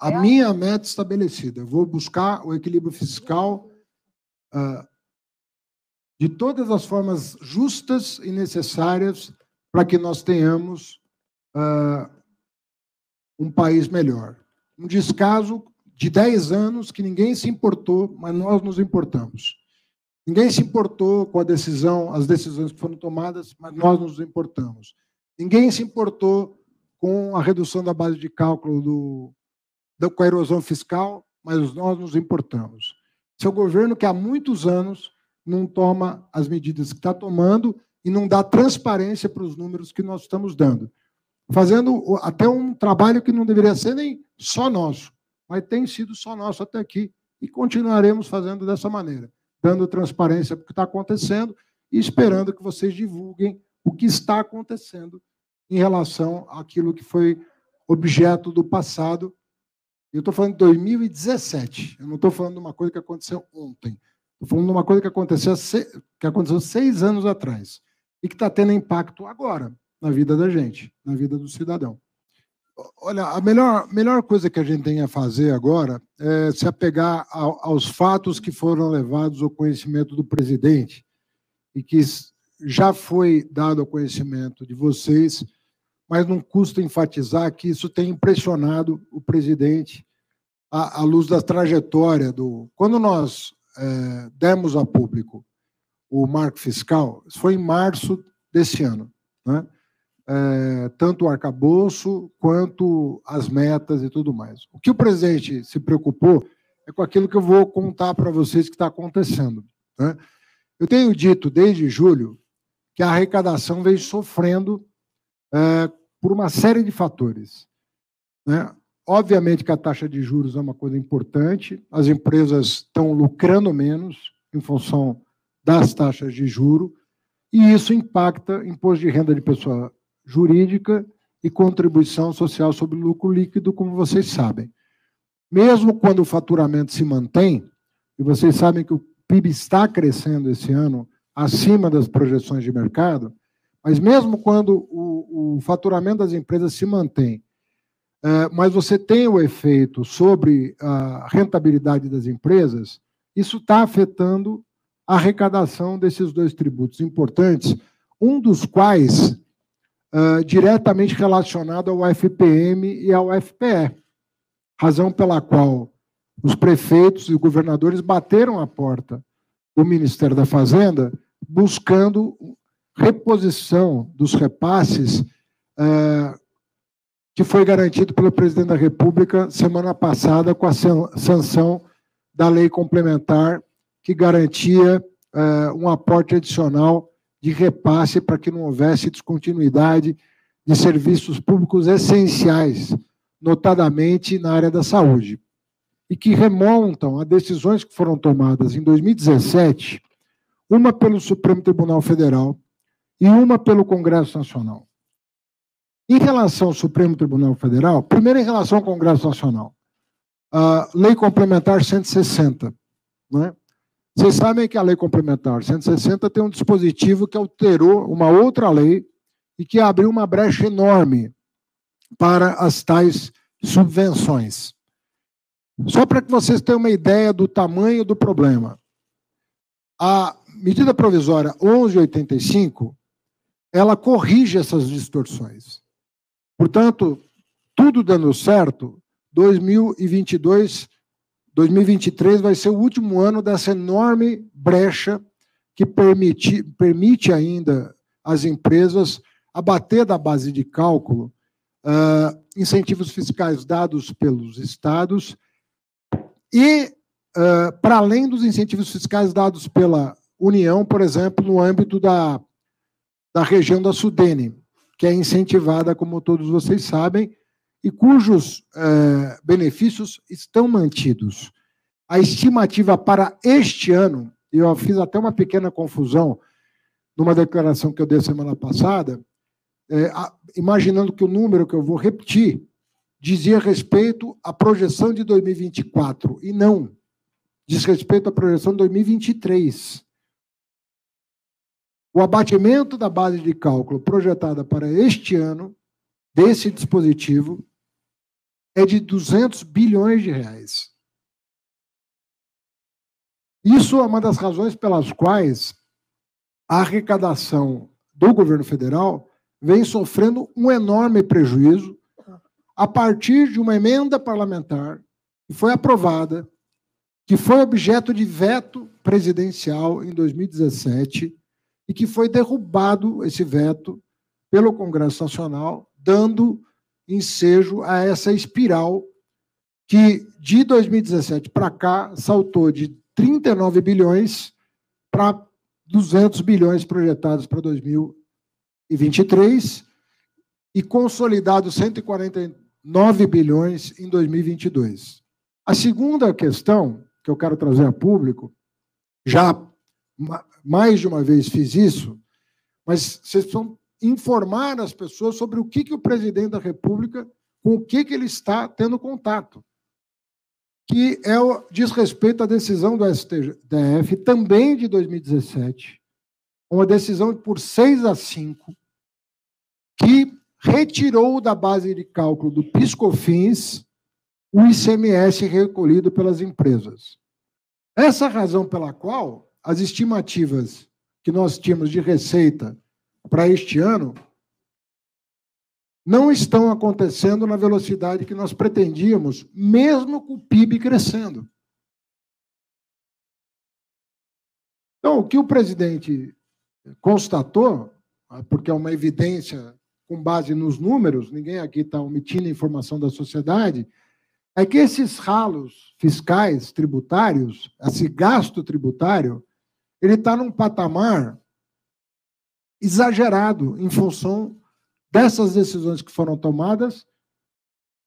a minha meta estabelecida. Eu vou buscar o equilíbrio fiscal de todas as formas justas e necessárias para que nós tenhamos um país melhor. Um descaso de 10 anos que ninguém se importou, mas nós nos importamos. Ninguém se importou com as decisões que foram tomadas, mas nós nos importamos. Ninguém se importou com a redução da base de cálculo com a erosão fiscal, mas nós nos importamos. Esse é o governo que há muitos anos não toma as medidas que está tomando e não dá transparência para os números que nós estamos dando. Fazendo até um trabalho que não deveria ser nem só nosso, mas tem sido só nosso até aqui e continuaremos fazendo dessa maneira, dando transparência para o que está acontecendo e esperando que vocês divulguem o que está acontecendo em relação àquilo que foi objeto do passado. Eu estou falando de 2017, eu não estou falando de uma coisa que aconteceu ontem. Estou falando de uma coisa que aconteceu 6 anos atrás e que está tendo impacto agora na vida da gente, na vida do cidadão. Olha, a melhor coisa que a gente tem a fazer agora é se apegar aos fatos que foram levados ao conhecimento do presidente e que já foi dado ao conhecimento de vocês, mas não custa enfatizar que isso tem impressionado o presidente à luz da trajetória do... Quando nós demos a público o marco fiscal, isso foi em março desse ano, né? Tanto o arcabouço quanto as metas e tudo mais. O que o presidente se preocupou é com aquilo que eu vou contar para vocês que está acontecendo, né? Eu tenho dito desde julho que a arrecadação vem sofrendo por uma série de fatores, né? Obviamente que a taxa de juros é uma coisa importante, as empresas estão lucrando menos em função das taxas de juros, e isso impacta imposto de renda de pessoa jurídica e contribuição social sobre lucro líquido, como vocês sabem. Mesmo quando o faturamento se mantém, e vocês sabem que o PIB está crescendo esse ano acima das projeções de mercado, mas mesmo quando o faturamento das empresas se mantém, mas você tem o efeito sobre a rentabilidade das empresas, isso está afetando a arrecadação desses dois tributos importantes, um dos quais diretamente relacionado ao FPM e ao FPE, razão pela qual os prefeitos e governadores bateram a porta do Ministério da Fazenda buscando reposição dos repasses que foi garantido pelo presidente da República semana passada com a sanção da lei complementar que garantia um aporte adicional de repasse para que não houvesse descontinuidade de serviços públicos essenciais, notadamente na área da saúde, e que remontam a decisões que foram tomadas em 2017, uma pelo Supremo Tribunal Federal e uma pelo Congresso Nacional. Em relação ao Supremo Tribunal Federal, primeiro em relação ao Congresso Nacional, a Lei Complementar 160, né? Vocês sabem que a Lei Complementar 160 tem um dispositivo que alterou uma outra lei e que abriu uma brecha enorme para as tais subvenções. Só para que vocês tenham uma ideia do tamanho do problema. A medida provisória 1185, ela corrige essas distorções. Portanto, tudo dando certo, 2023 vai ser o último ano dessa enorme brecha que permite ainda às empresas abater da base de cálculo incentivos fiscais dados pelos estados e, para além dos incentivos fiscais dados pela União, por exemplo, no âmbito da região da Sudene, que é incentivada, como todos vocês sabem, e cujos benefícios estão mantidos. A estimativa para este ano, e eu fiz até uma pequena confusão numa declaração que eu dei semana passada, imaginando que o número que eu vou repetir dizia respeito à projeção de 2024, e não, diz respeito à projeção de 2023. O abatimento da base de cálculo projetada para este ano, desse dispositivo, é de 200 bilhões de reais. Isso é uma das razões pelas quais a arrecadação do governo federal vem sofrendo um enorme prejuízo a partir de uma emenda parlamentar que foi aprovada, que foi objeto de veto presidencial em 2017 e que foi derrubado esse veto pelo Congresso Nacional, dando ensejo a essa espiral que, de 2017 para cá, saltou de 39 bilhões para 200 bilhões projetados para 2023 e consolidados 149 bilhões em 2022. A segunda questão que eu quero trazer a público, já mais de uma vez fiz isso, mas vocês precisam informar as pessoas sobre o que o presidente da República, com o que ele está tendo contato, que diz respeito à decisão do STF, também de 2017, uma decisão por 6-5, que retirou da base de cálculo do PIS/COFINS o ICMS recolhido pelas empresas. Essa razão pela qual as estimativas que nós tínhamos de receita para este ano não estão acontecendo na velocidade que nós pretendíamos, mesmo com o PIB crescendo. Então, o que o presidente constatou, porque é uma evidência com base nos números, ninguém aqui está omitindo informação da sociedade, é que esses ralos fiscais, tributários, esse gasto tributário, ele está num patamar exagerado em função dessas decisões que foram tomadas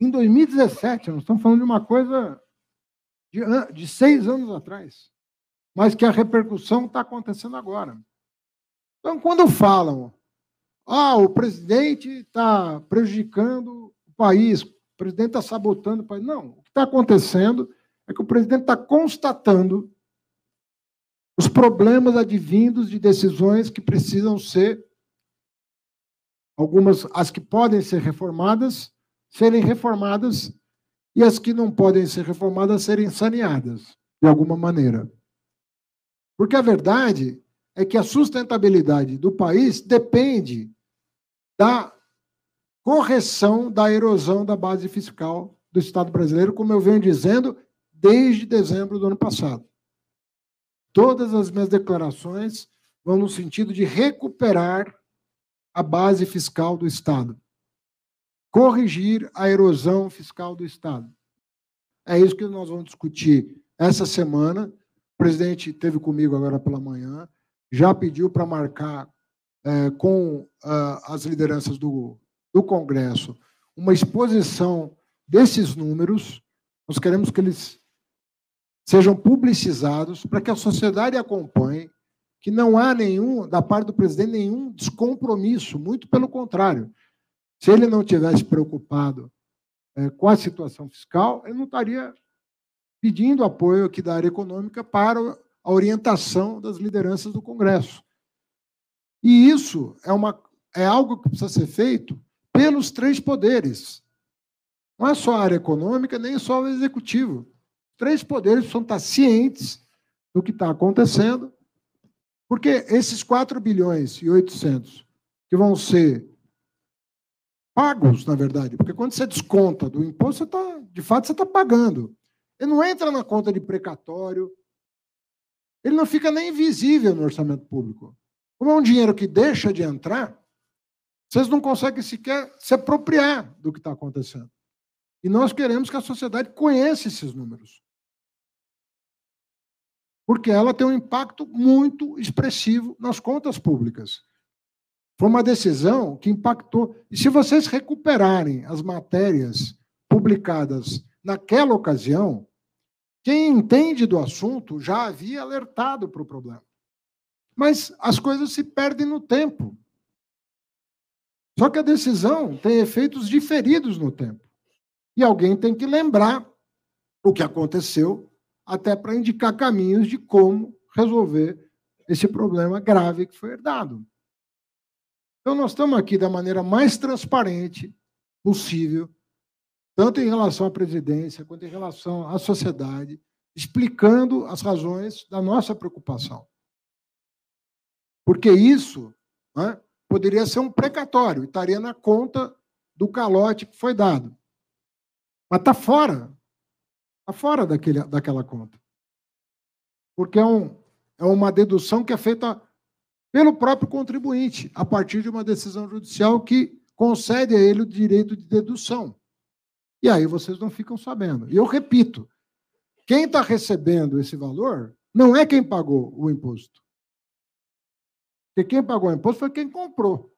em 2017. Nós estamos falando de uma coisa de 6 anos atrás, mas que a repercussão está acontecendo agora. Então, quando falam, o presidente está prejudicando o país, o presidente está sabotando o país. Não, o que está acontecendo é que o presidente está constatando os problemas advindos de decisões que precisam ser, algumas, as que podem ser reformadas, serem reformadas, e as que não podem ser reformadas serem saneadas, de alguma maneira. Porque a verdade é que a sustentabilidade do país depende da correção da erosão da base fiscal do Estado brasileiro, como eu venho dizendo desde dezembro do ano passado. Todas as minhas declarações vão no sentido de recuperar a base fiscal do Estado, corrigir a erosão fiscal do Estado. É isso que nós vamos discutir essa semana. O presidente esteve comigo agora pela manhã, já pediu para marcar com as lideranças do Congresso uma exposição desses números. Nós queremos que eles sejam publicizados para que a sociedade acompanhe que não há da parte do presidente, nenhum descompromisso, muito pelo contrário. Se ele não tivesse preocupado com a situação fiscal, ele não estaria pedindo apoio aqui da área econômica para a orientação das lideranças do Congresso. E isso é algo que precisa ser feito pelos 3 poderes. Não é só a área econômica, nem só o executivo. Os 3 poderes precisam estar cientes do que está acontecendo, porque esses 4 bilhões e 800 que vão ser pagos, na verdade, porque quando você desconta do imposto, de fato, você está pagando. Ele não entra na conta de precatório, ele não fica nem visível no orçamento público. Como é um dinheiro que deixa de entrar, vocês não conseguem sequer se apropriar do que está acontecendo. E nós queremos que a sociedade conheça esses números. Porque ela tem um impacto muito expressivo nas contas públicas. Foi uma decisão que impactou. E se vocês recuperarem as matérias publicadas naquela ocasião, quem entende do assunto já havia alertado para o problema. Mas as coisas se perdem no tempo. Só que a decisão tem efeitos diferidos no tempo. E alguém tem que lembrar o que aconteceu, até para indicar caminhos de como resolver esse problema grave que foi herdado. Então, nós estamos aqui da maneira mais transparente possível, tanto em relação à presidência quanto em relação à sociedade, explicando as razões da nossa preocupação. Porque isso, né, poderia ser um precatório, estaria na conta do calote que foi dado. Mas está fora daquela conta. Porque é uma dedução que é feita pelo próprio contribuinte, a partir de uma decisão judicial que concede a ele o direito de dedução. E aí vocês não ficam sabendo. E eu repito, quem está recebendo esse valor não é quem pagou o imposto. Porque quem pagou o imposto foi quem comprou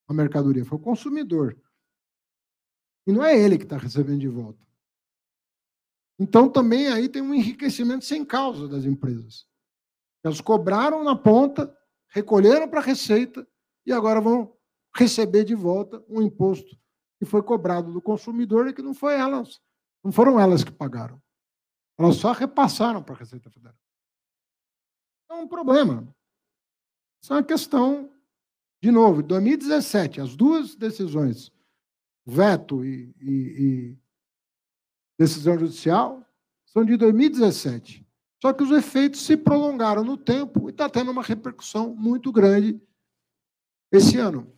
a mercadoria, foi o consumidor. E não é ele que está recebendo de volta. Então, também aí tem um enriquecimento sem causa das empresas. Elas cobraram na ponta, recolheram para a Receita e agora vão receber de volta um imposto que foi cobrado do consumidor e que não foram elas que pagaram. Elas só repassaram para a Receita Federal. É um problema. Isso é uma questão, de novo, 2017, as duas decisões, veto e decisão judicial, são de 2017. Só que os efeitos se prolongaram no tempo e está tendo uma repercussão muito grande esse ano.